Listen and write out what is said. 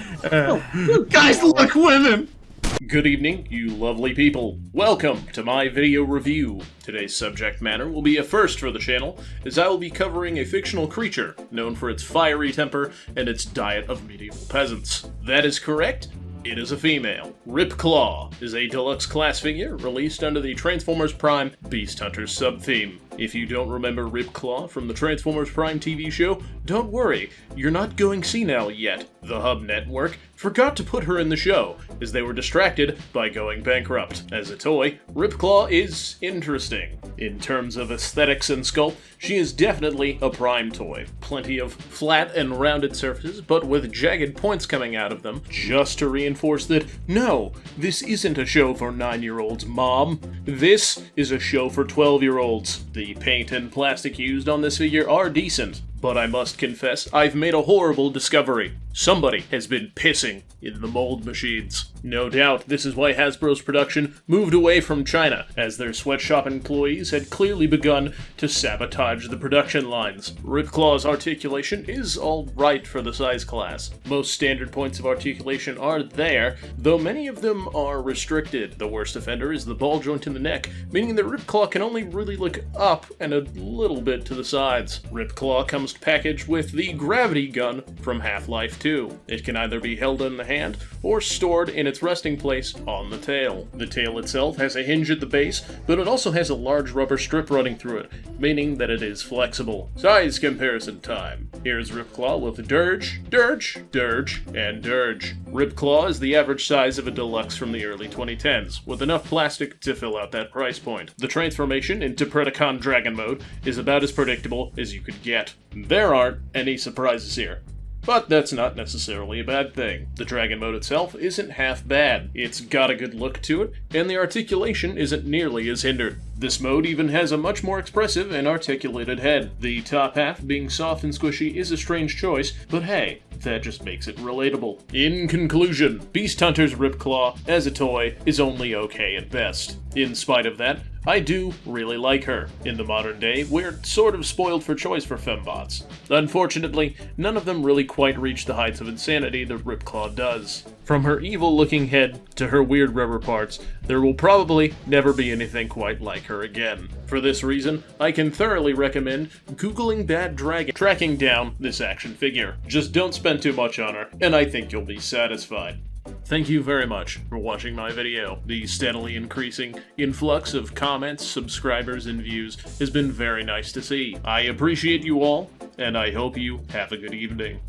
You guys look women! Good evening, you lovely people. Welcome to my video review. Today's subject matter will be a first for the channel, as I will be covering a fictional creature known for its fiery temper and its diet of medieval peasants. That is correct. It is a female. Ripclaw is a deluxe class figure released under the Transformers Prime Beast Hunters sub-theme. If you don't remember Ripclaw from the Transformers Prime TV show, don't worry, you're not going senile yet. The Hub Network forgot to put her in the show, as they were distracted by going bankrupt. As a toy, Ripclaw is interesting. In terms of aesthetics and sculpt, she is definitely a Prime toy. Plenty of flat and rounded surfaces, but with jagged points coming out of them, just to reinforce that, no, this isn't a show for 9-year-olds, Mom. This is a show for 12-year-olds. The paint and plastic used on this figure are decent, but I must confess, I've made a horrible discovery. Somebody has been pissing in the mold machines. No doubt, this is why Hasbro's production moved away from China, as their sweatshop employees had clearly begun to sabotage the production lines. Ripclaw's articulation is alright for the size class. Most standard points of articulation are there, though many of them are restricted. The worst offender is the ball joint in the neck, meaning that Ripclaw can only really look up and a little bit to the sides. Ripclaw comes packaged with the gravity gun from Half-Life 2. It can either be held in the hand or stored in its resting place on the tail. The tail itself has a hinge at the base, but it also has a large rubber strip running through it, meaning that it is flexible. Size comparison time. Here's Ripclaw with Dirge, Dirge, Dirge, and Dirge. Ripclaw is the average size of a deluxe from the early 2010s, with enough plastic to fill out that price point. The transformation into Predacon Dragon mode is about as predictable as you could get. There aren't any surprises here. But that's not necessarily a bad thing. The Dragon mode itself isn't half bad. It's got a good look to it, and the articulation isn't nearly as hindered. This mode even has a much more expressive and articulated head. The top half, being soft and squishy, is a strange choice, but hey, that just makes it relatable. In conclusion, Beast Hunters Ripclaw, as a toy, is only okay at best. In spite of that, I do really like her. In the modern day, we're sort of spoiled for choice for fembots. Unfortunately, none of them really quite reach the heights of insanity that Ripclaw does. From her evil-looking head to her weird rubber parts, there will probably never be anything quite like her again. For this reason, I can thoroughly recommend Googling Bad Dragon, tracking down this action figure. Just don't spend too much on her, and I think you'll be satisfied. Thank you very much for watching my video. The steadily increasing influx of comments, subscribers, and views has been very nice to see. I appreciate you all, and I hope you have a good evening.